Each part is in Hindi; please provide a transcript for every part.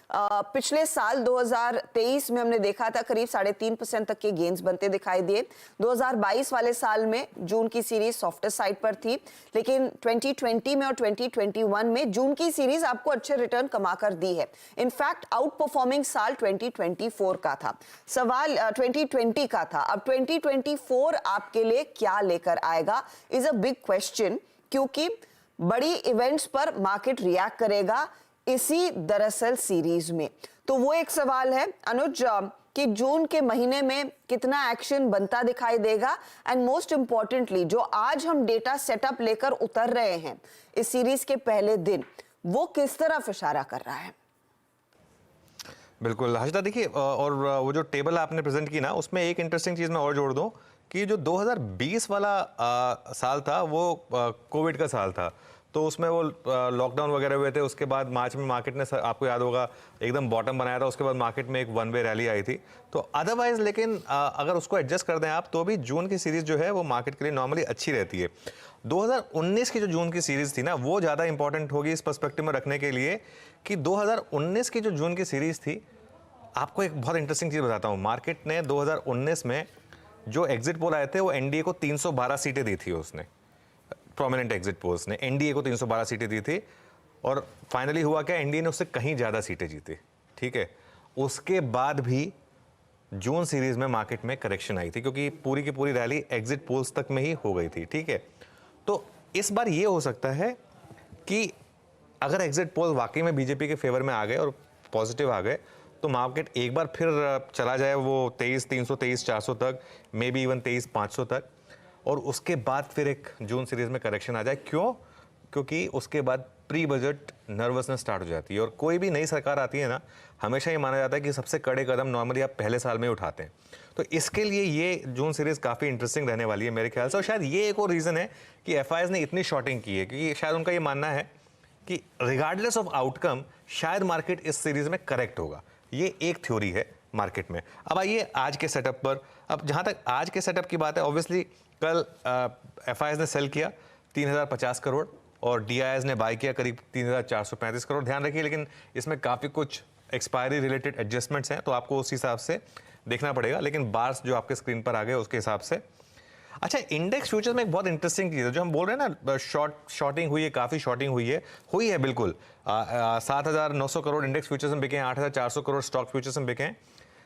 पिछले साल 2023 में हमने देखा था करीब 3.5% तक के गेन्स बनते दिखाई दिए। 2022 वाले साल में जून की सीरीज सॉफ्टर साइड पर थी, लेकिन 2020 में और 2021 में जून की सीरीज आपको अच्छे रिटर्न कमाकर दी है। इनफैक्ट आउट परफॉर्मिंग साल 2024 का था, सवाल 2020 का था। अब 2024 आपके लिए क्या लेकर आएगा इज अ बिग क्वेश्चन, क्योंकि बड़ी इवेंट्स पर मार्केट रिएक्ट करेगा इसी दरअसल सीरीज में। तो वो एक सवाल है अनुज कि जून के महीने में कितना एक्शन बनता दिखाई देगा, एंड मोस्ट इंपॉर्टेंटली जो आज हम डेटा सेटअप लेकर उतर रहे हैं इस सीरीज के पहले दिन, वो किस तरफ इशारा कर रहा है? बिल्कुल हर्षदा, देखिए और वो जो टेबल आपने प्रेजेंट की ना, उसमें एक इंटरेस्टिंग चीज़ मैं और जोड़ दूं कि जो 2020 वाला साल था वो कोविड का साल था, तो उसमें वो लॉकडाउन वगैरह हुए थे। उसके बाद मार्च में मार्केट ने, आपको याद होगा, एकदम बॉटम बनाया था। उसके बाद मार्केट में एक वन वे रैली आई थी। तो अदरवाइज लेकिन अगर उसको एडजस्ट कर दें आप, तो भी जून की सीरीज़ जो है वो मार्केट के लिए नॉर्मली अच्छी रहती है। 2019 की जो जून की सीरीज़ थी ना, वो ज़्यादा इंपॉर्टेंट होगी इस पर्सपेक्टिव में रखने के लिए कि 2019 की जो जून की सीरीज़ थी, आपको एक बहुत इंटरेस्टिंग चीज़ बताता हूँ। मार्केट ने 2019 में जो एग्जिट पोल आए थे वो एनडीए को 312 सीटें दी थी। उसने प्रोमिनेंट एग्जिट पोल्स ने एनडीए को 312 सीटें दी थी, और फाइनली हुआ क्या, एनडीए ने उससे कहीं ज़्यादा सीटें जीती। ठीक है, उसके बाद भी जून सीरीज में मार्केट में करेक्शन आई थी, क्योंकि पूरी की पूरी रैली एग्जिट पोल्स तक में ही हो गई थी। ठीक है, तो इस बार ये हो सकता है कि अगर एग्जिट पोल वाकई में बीजेपी के फेवर में आ गए और पॉजिटिव आ गए, तो मार्केट एक बार फिर चला जाए वो 23,300 23,400 तक, मे बी इवन 23,500 तक, और उसके बाद फिर एक जून सीरीज में करेक्शन आ जाए। क्यों? क्योंकि उसके बाद प्री बजट नर्वसनेस स्टार्ट हो जाती है, और कोई भी नई सरकार आती है ना, हमेशा ये माना जाता है कि सबसे कड़े कदम नॉर्मली आप पहले साल में उठाते हैं। तो इसके लिए ये जून सीरीज काफ़ी इंटरेस्टिंग रहने वाली है मेरे ख्याल से। और शायद ये एक और रीज़न है कि एफआईआईज़ ने इतनी शॉर्टिंग की है, क्योंकि शायद उनका ये मानना है कि रिगार्डलेस ऑफ आउटकम शायद मार्केट इस सीरीज में करेक्ट होगा। ये एक थ्योरी है मार्केट में। अब आइए आज के सेटअप पर। अब जहाँ तक आज के सेटअप की बात है, ऑब्वियसली कल एफआईआईज़ ने सेल किया 3,050 करोड़, और डीआईआईज़ ने बाय किया करीब 3,435 करोड़। ध्यान रखिए, लेकिन इसमें काफ़ी कुछ एक्सपायरी रिलेटेड एडजस्टमेंट्स हैं, तो आपको उस हिसाब से देखना पड़ेगा। लेकिन बार्स जो आपके स्क्रीन पर आ गए उसके हिसाब से। अच्छा, इंडेक्स फ्यूचर्स में एक बहुत इंटरेस्टिंग चीज़ है, जो हम बोल रहे हैं ना, शॉर्टिंग हुई है, काफ़ी शॉर्टिंग हुई है बिल्कुल। 7,900 करोड़ इंडेक्स फ्यूचर्स में बिके हैं, 8,400 करोड़ स्टॉक फ्यूचर्स में बिके हैं।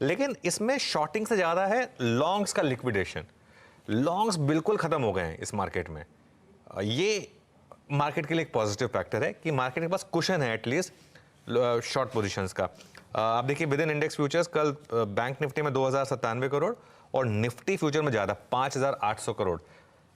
लेकिन इसमें शॉर्टिंग से ज़्यादा है लॉन्ग्स का लिक्विडेशन। लॉन्ग्स बिल्कुल ख़त्म हो गए हैं इस मार्केट में। ये मार्केट के लिए एक पॉजिटिव फैक्टर है कि मार्केट के पास कुशन है एटलीस्ट शॉर्ट पोजीशंस का। आप देखिए, विद इन इंडेक्स फ्यूचर्स कल बैंक निफ्टी में 2,097 करोड़, और निफ्टी फ्यूचर में ज़्यादा 5,800 करोड़।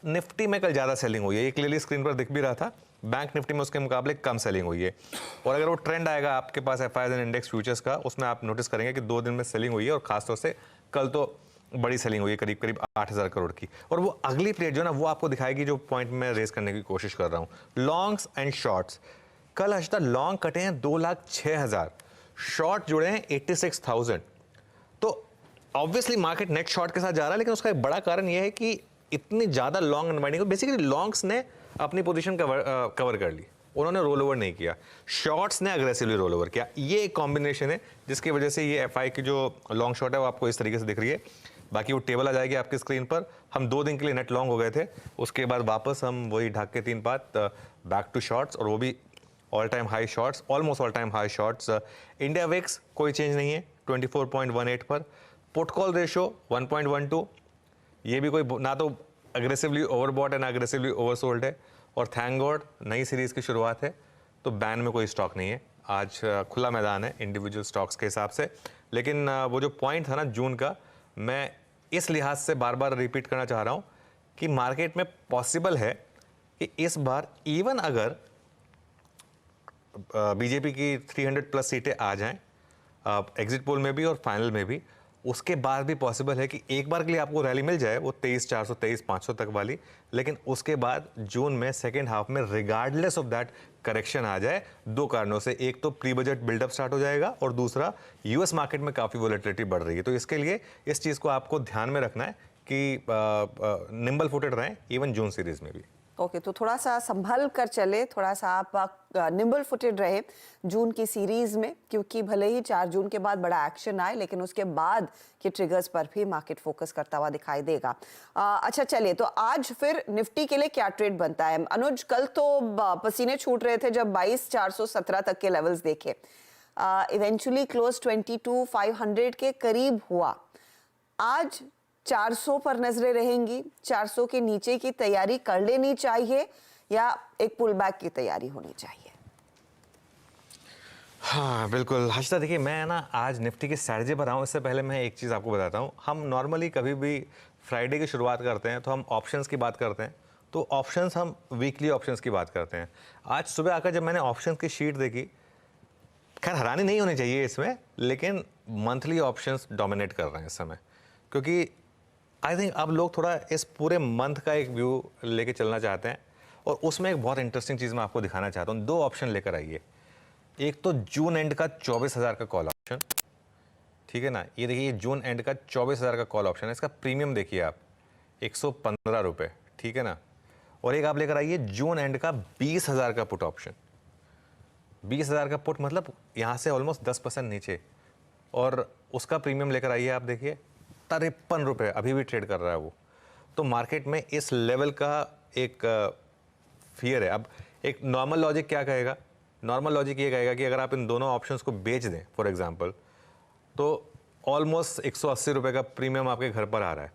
निफ्टी में कल ज़्यादा सेलिंग हुई है, ये क्लियरली स्क्रीन पर दिख भी रहा था। बैंक निफ्टी में उसके मुकाबले कम सेलिंग हुई है। और अगर वो ट्रेंड आएगा आपके पास एफआईआईज़ एंड इंडेक्स फ्यूचर्स का, उसमें आप नोटिस करेंगे कि 2 दिन में सेलिंग हुई है, और खासतौर से कल तो बड़ी सेलिंग हुई है, करीब करीब 8,000 करोड़ की। और वो अगली प्लेट जो ना, वो आपको दिखाएगी जो पॉइंट मैं रेस करने की कोशिश कर रहा हूँ, लॉन्ग्स एंड शॉर्ट्स। कल हर्षदा लॉन्ग कटे हैं 2,06,000, शॉर्ट जुड़े हैं 86,000। तो ऑब्वियसली मार्केट नेट शॉर्ट के साथ जा रहा है, लेकिन उसका एक बड़ा कारण यह है कि इतनी ज़्यादा लॉन्ग अनवाइंडिंग, बेसिकली लॉन्ग्स ने अपनी पोजीशन कवर कर ली, उन्होंने रोल ओवर नहीं किया, शॉर्ट्स ने अग्रेसिवली रोल ओवर किया। ये एक कॉम्बिनेशन है जिसकी वजह से ये एफआई की जो लॉन्ग शॉट है वो आपको इस तरीके से दिख रही है। बाकी वो टेबल आ जाएगी आपकी स्क्रीन पर। हम 2 दिन के लिए नेट लॉन्ग हो गए थे, उसके बाद वापस हम वही ढाक के 3 बात बैक टू शॉर्ट्स, और वो भी all time high shorts, almost all time high shorts. India VIX कोई चेंज नहीं है 24.18 पर। पुट कॉल रेशो 1.12, ये भी कोई ना तो अग्रेसिवली ओवरबॉट है ना अग्रेसिवली ओवरसोल्ड है। और थैंक गॉड नई सीरीज़ की शुरुआत है, तो बैन में कोई स्टॉक नहीं है। आज खुला मैदान है इंडिविजुअल स्टॉक्स के हिसाब से। लेकिन वो जो पॉइंट था ना जून का, मैं इस लिहाज से बार बार रिपीट करना चाह रहा हूँ कि मार्केट में पॉसिबल है कि इस बार इवन अगर बीजेपी की 300 प्लस सीटें आ जाएं एग्जिट पोल में भी और फाइनल में भी, उसके बाद भी पॉसिबल है कि एक बार के लिए आपको रैली मिल जाए वो 23,400 23,500 तक वाली, लेकिन उसके बाद जून में सेकेंड हाफ में रिगार्डलेस ऑफ दैट करेक्शन आ जाए। 2 कारणों से, एक तो प्री बजट बिल्डअप स्टार्ट हो जाएगा, और दूसरा यूएस मार्केट में काफ़ी वोलेटिलिटी बढ़ रही है। तो इसके लिए इस चीज़ को आपको ध्यान में रखना है कि निम्बल फुटेड रहें इवन जून सीरीज में भी। ओके, तो थोड़ा सा संभल कर चले, थोड़ा सा आप निम्बल फुटेड रहे जून की सीरीज में, क्योंकि भले ही 4 जून के बाद बड़ा एक्शन आए, लेकिन उसके बाद के ट्रिगर्स पर भी मार्केट फोकस करता हुआ दिखाई देगा। अच्छा चलिए, तो आज फिर निफ्टी के लिए क्या ट्रेड बनता है? अनुज, कल तो पसीने छूट रहे थे जब 22,417 तक के लेवल्स देखे, इवेंचुअली क्लोज 22,500 के करीब हुआ। आज 400 पर नजरें रहेंगी, 400 के नीचे की तैयारी कर लेनी चाहिए या एक पुल बैक की तैयारी होनी चाहिए? हाँ बिल्कुल हर्षिता, देखिए मैं ना आज निफ्टी की स्ट्रैटेजी पर आऊँ इससे पहले मैं एक चीज़ आपको बताता हूँ। हम नॉर्मली कभी भी फ्राइडे की शुरुआत करते हैं तो हम ऑप्शंस की बात करते हैं, तो ऑप्शंस हम वीकली ऑप्शंस की बात करते हैं। आज सुबह आकर जब मैंने ऑप्शंस की शीट देखी, खैर हैरानी नहीं होनी चाहिए इसमें, लेकिन मंथली ऑप्शंस डोमिनेट कर रहे हैं इस समय, क्योंकि आई थिंक अब लोग थोड़ा इस पूरे मंथ का एक व्यू लेके चलना चाहते हैं। और उसमें एक बहुत इंटरेस्टिंग चीज़ मैं आपको दिखाना चाहता हूँ। 2 ऑप्शन लेकर आइए। एक तो जून एंड का 24,000 का कॉल ऑप्शन, ठीक है ना, ये देखिए जून एंड का 24,000 का कॉल ऑप्शन है। इसका प्रीमियम देखिए आप 115 रुपये, ठीक है ना। और एक आप लेकर आइए जून एंड का 20,000 का पुट ऑप्शन। 20,000 का पुट मतलब यहाँ से ऑलमोस्ट 10% नीचे, और उसका प्रीमियम लेकर आइए आप देखिए 53 रुपये, अभी भी ट्रेड कर रहा है वो। तो मार्केट में इस लेवल का एक फियर है। अब एक नॉर्मल लॉजिक क्या कहेगा? नॉर्मल लॉजिक ये कहेगा कि अगर आप इन दोनों ऑप्शंस को बेच दें फॉर एग्जांपल, तो ऑलमोस्ट 180 रुपये का प्रीमियम आपके घर पर आ रहा है।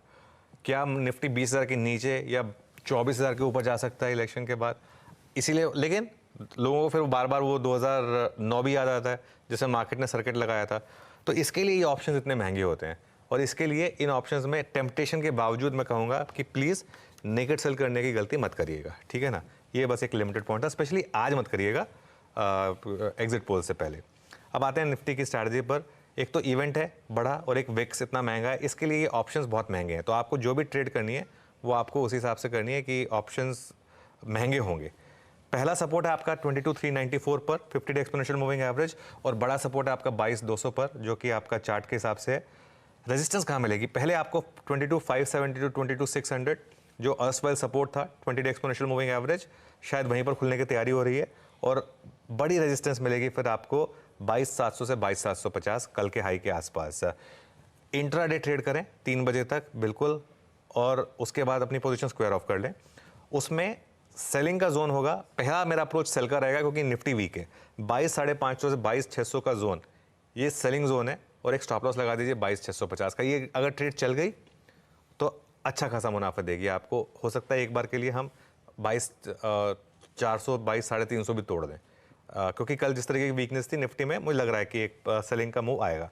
क्या निफ्टी 20,000 के नीचे या 24,000 के ऊपर जा सकता है इलेक्शन के बाद? इसीलिए, लेकिन लोगों को फिर बार बार वो 2009 भी याद आता है जिसमें मार्केट ने सर्किट लगाया था। तो इसके लिए ये ऑप्शंस इतने महंगे होते हैं, और इसके लिए इन ऑप्शंस में टेम्पटेशन के बावजूद मैं कहूँगा कि प्लीज़ नेकेड सेल करने की गलती मत करिएगा, ठीक है ना। ये बस एक लिमिटेड पॉइंट है, स्पेशली आज मत करिएगा एग्जिट पोल से पहले। अब आते हैं निफ्टी की स्ट्रैटेजी पर। एक तो इवेंट है बड़ा, और एक विक्स इतना महंगा है, इसके लिए ये ऑप्शंस बहुत महंगे हैं। तो आपको जो भी ट्रेड करनी है वो आपको उस हिसाब से करनी है कि ऑप्शंस महंगे होंगे। पहला सपोर्ट है आपका 22,394 पर 50 डे एक्सपोनेंशियल मूविंग एवरेज, और बड़ा सपोर्ट है आपका 22,200 पर, जो कि आपका चार्ट के हिसाब से है। रेजिस्टेंस कहाँ मिलेगी? पहले आपको 22,570 टू 22,600 जो अर्सवाइल सपोर्ट था 20 डे एक्सपोनेंशियल मूविंग एवरेज, शायद वहीं पर खुलने की तैयारी हो रही है। और बड़ी रेजिस्टेंस मिलेगी फिर आपको 22,700 से 22,750 कल के हाई के आसपास। इंट्राडे ट्रेड करें 3 बजे तक बिल्कुल, और उसके बाद अपनी पोजीशन स्क्वायर ऑफ कर लें। उसमें सेलिंग का जोन होगा। पहला मेरा अप्रोच सेल का रहेगा, क्योंकि निफ्टी वीक है। 22,550 से 22,600 का जोन ये सेलिंग जोन है, और एक स्टॉप लॉस लगा दीजिए 22,650 का। ये अगर ट्रेड चल गई तो अच्छा खासा मुनाफा देगी आपको। हो सकता है एक बार के लिए हम 22,400 22,350 भी तोड़ दें, क्योंकि कल जिस तरीके की वीकनेस थी निफ्टी में, मुझे लग रहा है कि एक सेलिंग का मूव आएगा।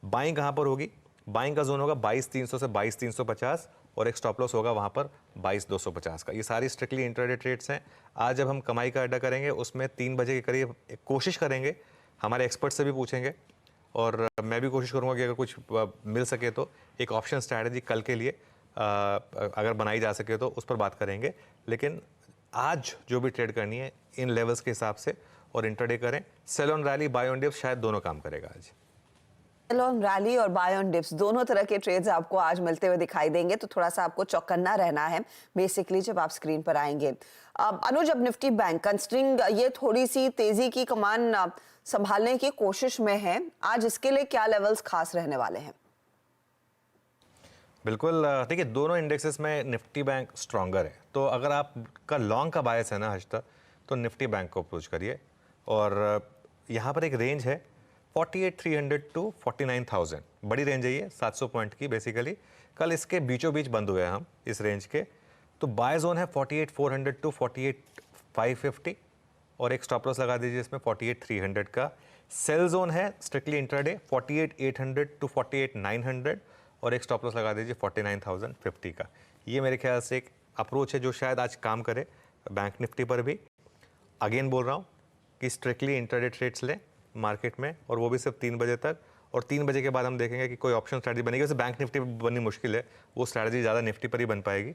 बाइंग कहाँ पर होगी? बाइंग का जोन होगा 22,300 से 22,350, और एक स्टॉप लॉस होगा वहाँ पर 22,250 का। ये सारी स्ट्रिक्टली इंट्राडे ट्रेड्स हैं। आज जब हम कमाई का अड्डा करेंगे उसमें 3 बजे के करीब कोशिश करेंगे, हमारे एक्सपर्ट से भी पूछेंगे, और मैं भी कोशिश करूँगा कि अगर कुछ मिल सके तो एक ऑप्शन स्ट्रैटेजी कल के लिए अगर बनाई जा सके तो उस पर बात करेंगे। लेकिन आज जो भी ट्रेड करनी है इन लेवल्स के हिसाब से और इंट्राडे करें। Sell on rally, buy on dips, शायद दोनों काम करेगा आज। सेल ऑन रैली और बाय ऑन डिप्स दोनों तरह के ट्रेड्स आपको आज मिलते हुए दिखाई देंगे, तो थोड़ा सा आपको चौकन्ना रहना है बेसिकली जब आप स्क्रीन पर आएंगे। अनुज, अब निफ्टी बैंक कंस्ट्रिंग ये थोड़ी सी तेजी की कमान संभालने की कोशिश में है, आज इसके लिए क्या लेवल्स खास रहने वाले हैं? बिल्कुल, देखिए दोनों इंडेक्सेस में निफ्टी बैंक स्ट्रॉन्गर है। तो अगर आपका लॉन्ग का बायस है ना हर्षिता, तो निफ्टी बैंक को अप्रोच करिए। और यहाँ पर एक रेंज है 48,300 टू 49,000, बड़ी रेंज है ये, 700 पॉइंट की बेसिकली। कल इसके बीचों बीच बंद हुए हैं हम इस रेंज के। तो बाय जोन है 48,400 टू 48,550, और एक स्टॉप लॉस लगा दीजिए इसमें 48,300 का। सेल जोन है स्ट्रिक्टली इंट्राडे 48,800 टू 48,900, और एक स्टॉप लॉस लगा दीजिए 49,050 का। ये मेरे ख्याल से एक अप्रोच है जो शायद आज काम करे बैंक निफ्टी पर भी। अगेन बोल रहा हूँ कि स्ट्रिक्टली इंट्राडे ट्रेड्स लें मार्केट में, और वो भी सिर्फ 3 बजे तक। और 3 बजे के बाद हम देखेंगे कि कोई ऑप्शन स्ट्रैटेजी बनेगी। वैसे बैंक निफ्टी पर बननी मुश्किल है, वो स्ट्रैटेजी ज़्यादा निफ्टी पर ही बन पाएगी।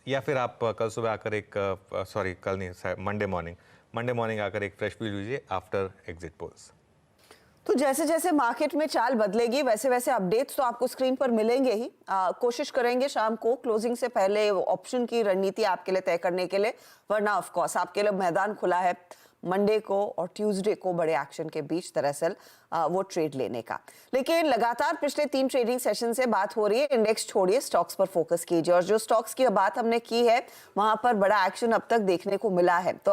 या फिर आप कल सुबह आकर एक कल नहीं, मंडे मॉर्निंग आकर एक फ्रेश व्यू लीजिए आफ्टर एग्जिट पोल्स। तो जैसे जैसे मार्केट में चाल बदलेगी वैसे वैसे अपडेट्स तो आपको स्क्रीन पर मिलेंगे ही। कोशिश करेंगे शाम को क्लोजिंग से पहले ऑप्शन की रणनीति आपके लिए तय करने के लिए, वरना ऑफ कोर्स आपके लिए मैदान खुला है मंडे को और ट्यूसडे को बड़े एक्शन के बीच दरअसल वो ट्रेड लेने का। लेकिन लगातार पिछले 3 ट्रेडिंग सेशन से बात हो रही है, इंडेक्स छोड़िए स्टॉक्स पर फोकस कीजिए, और जो स्टॉक्स की बात हमने की है वहां पर बड़ा एक्शन अब तक देखने को मिला है। तो